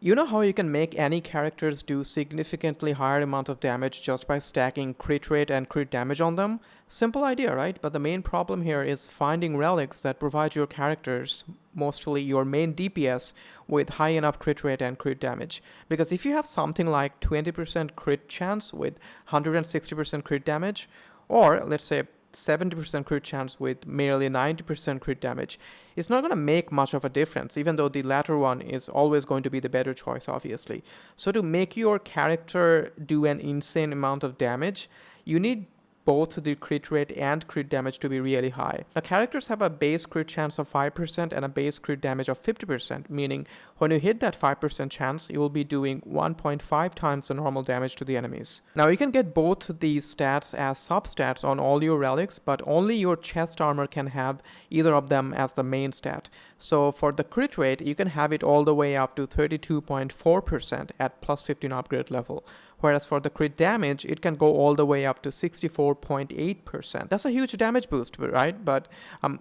You know how you can make any characters do significantly higher amount of damage just by stacking crit rate and crit damage on them? Simple idea, right? But the main problem here is finding relics that provide your characters, mostly your main DPS, with high enough crit rate and crit damage. Because if you have something like 20% crit chance with 160% crit damage, or let's say 70% crit chance with merely 90% crit damage, it's not going to make much of a difference, even though the latter one is always going to be the better choice, obviously. So to make your character do an insane amount of damage, you need both the crit rate and crit damage to be really high. Now, characters have a base crit chance of 5% and a base crit damage of 50%, meaning when you hit that 5% chance, you will be doing 1.5 times the normal damage to the enemies. Now, you can get both these stats as substats on all your relics, but only your chest armor can have either of them as the main stat. So for the crit rate, you can have it all the way up to 32.4% at plus 15 upgrade level. Whereas for the crit damage, it can go all the way up to 64.8%. That's a huge damage boost, right? But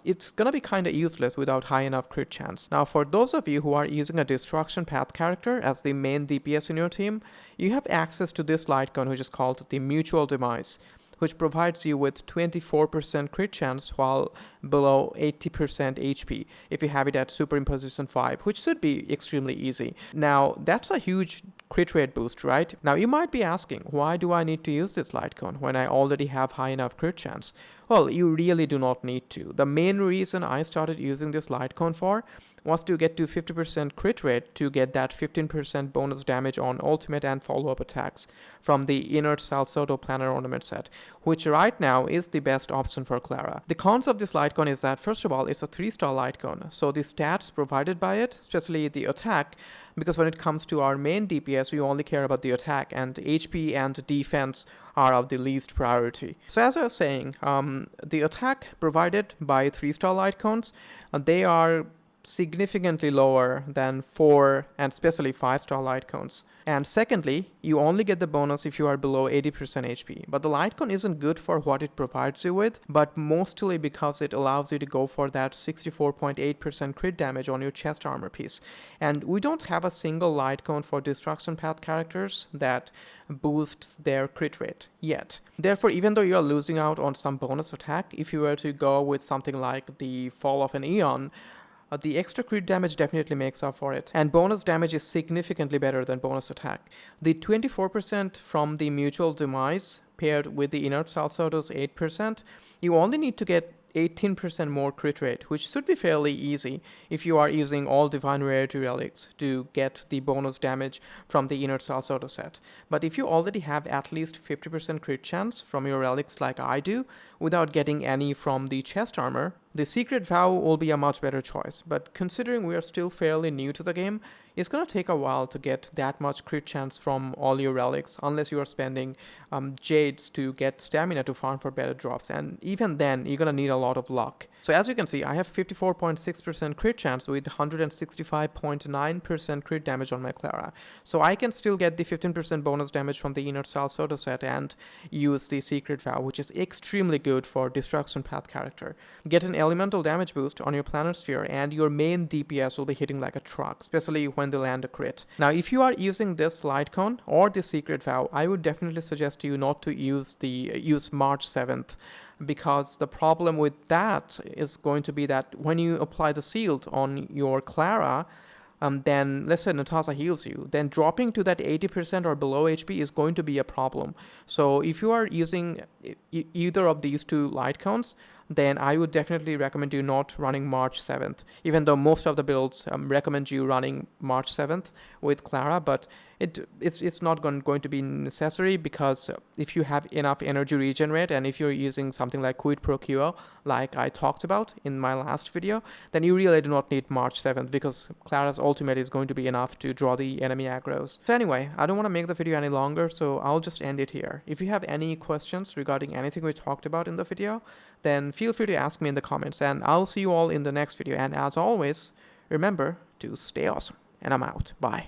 it's gonna be kind of useless without high enough crit chance. Now, for those of you who are using a Destruction Path character as the main DPS in your team, you have access to this Lightcone, which is called the Mutual Demise, which provides you with 24% crit chance while below 80% HP if you have it at Superimposition 5, which should be extremely easy. Now, that's a huge crit rate boost, right? Now, you might be asking, why do I need to use this Lightcone when I already have high enough crit chance? Well, you really do not need to. The main reason I started using this Lightcone for was to get to 50% crit rate to get that 15% bonus damage on ultimate and follow-up attacks from the Inert Salsotto Planner Ornament set, which right now is the best option for Clara. The cons of this Lightcone is that, first of all, it's a 3-star Lightcone, so the stats provided by it, especially the attack, because when it comes to our main DPS, we only care about the attack, and HP and defense are of the least priority. So as I was saying, the attack provided by 3-star Lightcones, they are significantly lower than 4 and especially 5-star Lightcones. And secondly, you only get the bonus if you are below 80% HP. But the Lightcone isn't good for what it provides you with, but mostly because it allows you to go for that 64.8% crit damage on your chest armor piece. And we don't have a single Lightcone for Destruction Path characters that boosts their crit rate yet. Therefore, even though you are losing out on some bonus attack, if you were to go with something like the Fall of an Aeon, the extra crit damage definitely makes up for it, and bonus damage is significantly better than bonus attack. The 24% from the Mutual Demise paired with the Inert Salsotto's 8%, you only need to get 18% more crit rate, which should be fairly easy if you are using all Divine Rarity relics to get the bonus damage from the Inert Salsotto set. But if you already have at least 50% crit chance from your relics like I do, without getting any from the chest armor, the Secret Vow will be a much better choice. But considering we are still fairly new to the game, it's going to take a while to get that much crit chance from all your relics, unless you are spending jades to get stamina to farm for better drops, and even then you're going to need a lot of luck. So as you can see, I have 54.6% crit chance with 165.9% crit damage on my Clara. So I can still get the 15% bonus damage from the Inert Salsotto set and use the Secret Vow, which is extremely good for Destruction Path character. Get an elemental damage boost on your Planet Sphere and your main DPS will be hitting like a truck, especially when they land a crit. Now, if you are using this Lightcone or the Secret Vow, I would definitely suggest you not to use March 7th, because the problem with that is going to be that when you apply the shield on your Clara, then let's say Natasha heals you, then dropping to that 80% or below HP is going to be a problem. So if you are using either of these two Lightcones, then I would definitely recommend you not running March 7th, even though most of the builds recommend you running March 7th with Clara, but it's not going to be necessary, because if you have enough energy regenerate and if you're using something like Quid Pro Quo, like I talked about in my last video, then you really do not need March 7th, because Clara's ultimate is going to be enough to draw the enemy aggros. So anyway, I don't want to make the video any longer, so I'll just end it here. If you have any questions regarding anything we talked about in the video, then feel free to ask me in the comments, and I'll see you all in the next video. And as always, remember to stay awesome, and I'm out. Bye.